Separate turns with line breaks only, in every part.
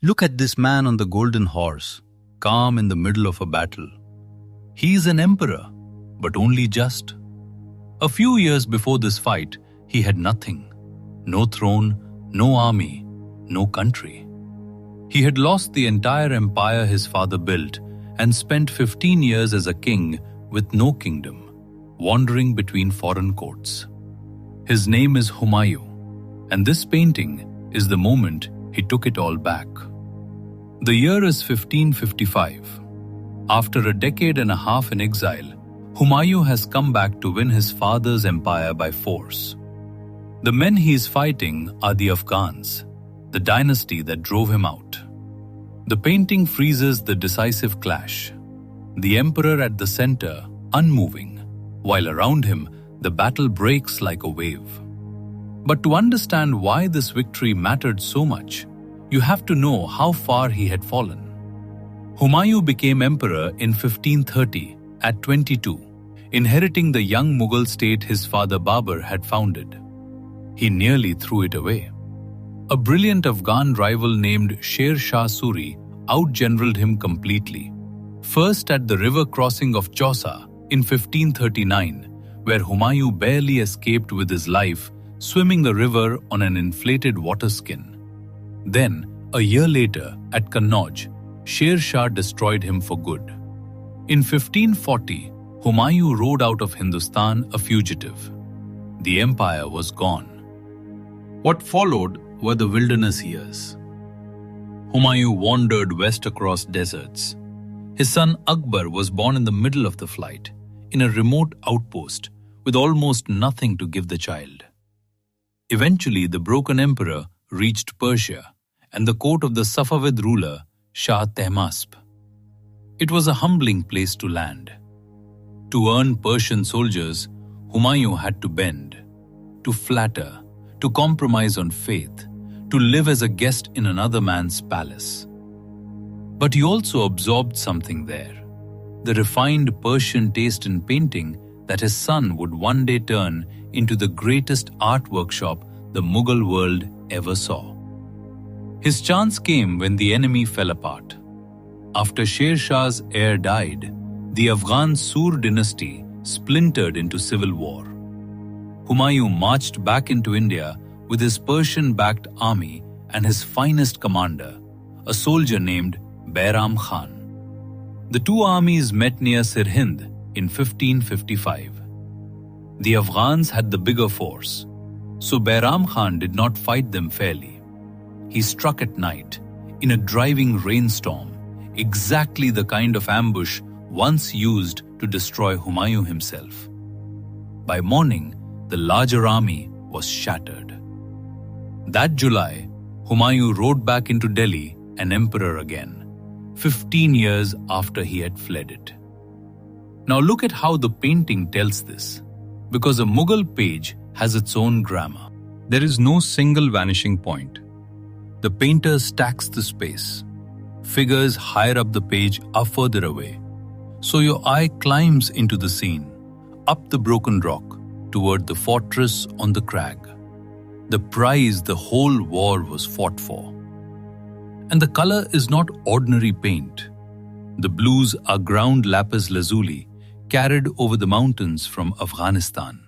Look at this man on the golden horse, calm in the middle of a battle. He is an emperor, but only just. A few years before this fight, he had nothing. No throne, no army, no country. He had lost the entire empire his father built and spent 15 years as a king with no kingdom, wandering between foreign courts. His name is Humayun, and this painting is the moment he took it all back. The year is 1555. After a decade and a half in exile, Humayun has come back to win his father's empire by force. The men he is fighting are the Afghans, the dynasty that drove him out. The painting freezes the decisive clash. The emperor at the center, unmoving, while around him the battle breaks like a wave. But to understand why this victory mattered so much, you have to know how far he had fallen. Humayun became emperor in 1530 at 22, inheriting the young Mughal state his father Babur had founded. He nearly threw it away. A brilliant Afghan rival named Sher Shah Suri outgeneraled him completely. First at the river crossing of Chausa in 1539, where Humayun barely escaped with his life, swimming the river on an inflated water skin. Then, a year later, at Kannauj, Sher Shah destroyed him for good. In 1540, Humayun rode out of Hindustan a fugitive. The empire was gone. What followed were the wilderness years. Humayun wandered west across deserts. His son Akbar was born in the middle of the flight, in a remote outpost, with almost nothing to give the child. Eventually, the broken emperor reached Persia and the court of the Safavid ruler, Shah Tahmasp. It was a humbling place to land. To earn Persian soldiers, Humayun had to bend, to flatter, to compromise on faith, to live as a guest in another man's palace. But he also absorbed something there, the refined Persian taste in painting that his son would one day turn into the greatest art workshop the Mughal world ever saw. His chance came when the enemy fell apart. After Sher Shah's heir died, the Afghan Sur dynasty splintered into civil war. Humayun marched back into India with his Persian-backed army and his finest commander, a soldier named Bairam Khan. The two armies met near Sirhind in 1555. The Afghans had the bigger force, so Bairam Khan did not fight them fairly. He struck at night, in a driving rainstorm, exactly the kind of ambush once used to destroy Humayun himself. By morning, the larger army was shattered. That July, Humayun rode back into Delhi an emperor again, 15 years after he had fled it. Now look at how the painting tells this, because a Mughal page has its own grammar. There is no single vanishing point. The painter stacks the space. Figures higher up the page are further away. So your eye climbs into the scene, up the broken rock, toward the fortress on the crag. The prize the whole war was fought for. And the color is not ordinary paint. The blues are ground lapis lazuli, carried over the mountains from Afghanistan.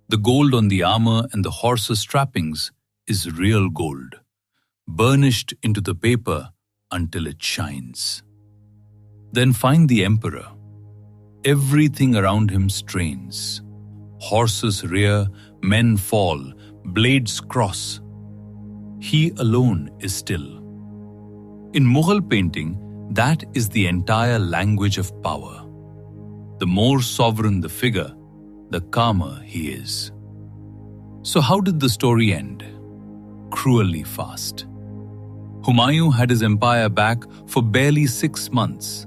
The gold on the armor and the horse's trappings is real gold, burnished into the paper until it shines. Then find the emperor. Everything around him strains. Horses rear, men fall, blades cross. He alone is still. In Mughal painting, that is the entire language of power. The more sovereign the figure, the calmer he is. So how did the story end? Cruelly fast. Humayun had his empire back for barely 6 months.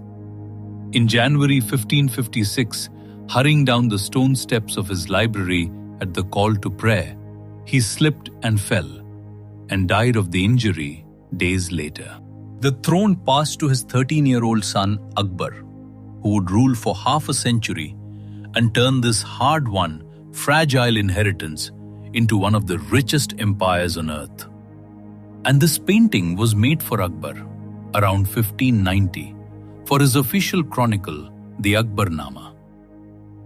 In January 1556, hurrying down the stone steps of his library at the call to prayer, he slipped and fell, and died of the injury days later. The throne passed to his 13-year-old son Akbar, who would rule for half a century and turn this hard-won, fragile inheritance into one of the richest empires on earth. And this painting was made for Akbar around 1590 for his official chronicle, the Akbarnama.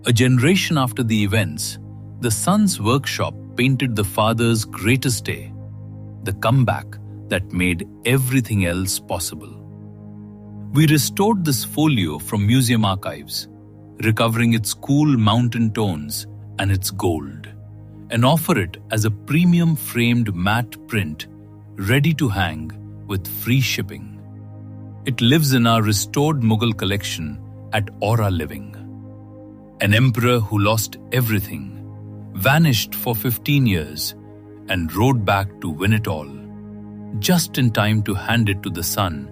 A generation after the events, the son's workshop painted the father's greatest day, the comeback that made everything else possible. We restored this folio from museum archives, recovering its cool mountain tones and its gold, and offer it as a premium framed matte print ready to hang with free shipping. It lives in our restored Mughal collection at Aura Living. An emperor who lost everything, vanished for 15 years, and rode back to win it all, just in time to hand it to the son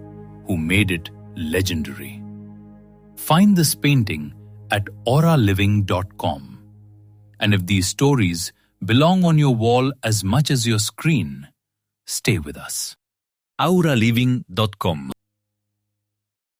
who made it legendary. Find this painting at auraliving.com. And if these stories belong on your wall as much as your screen, stay with us. auraliving.com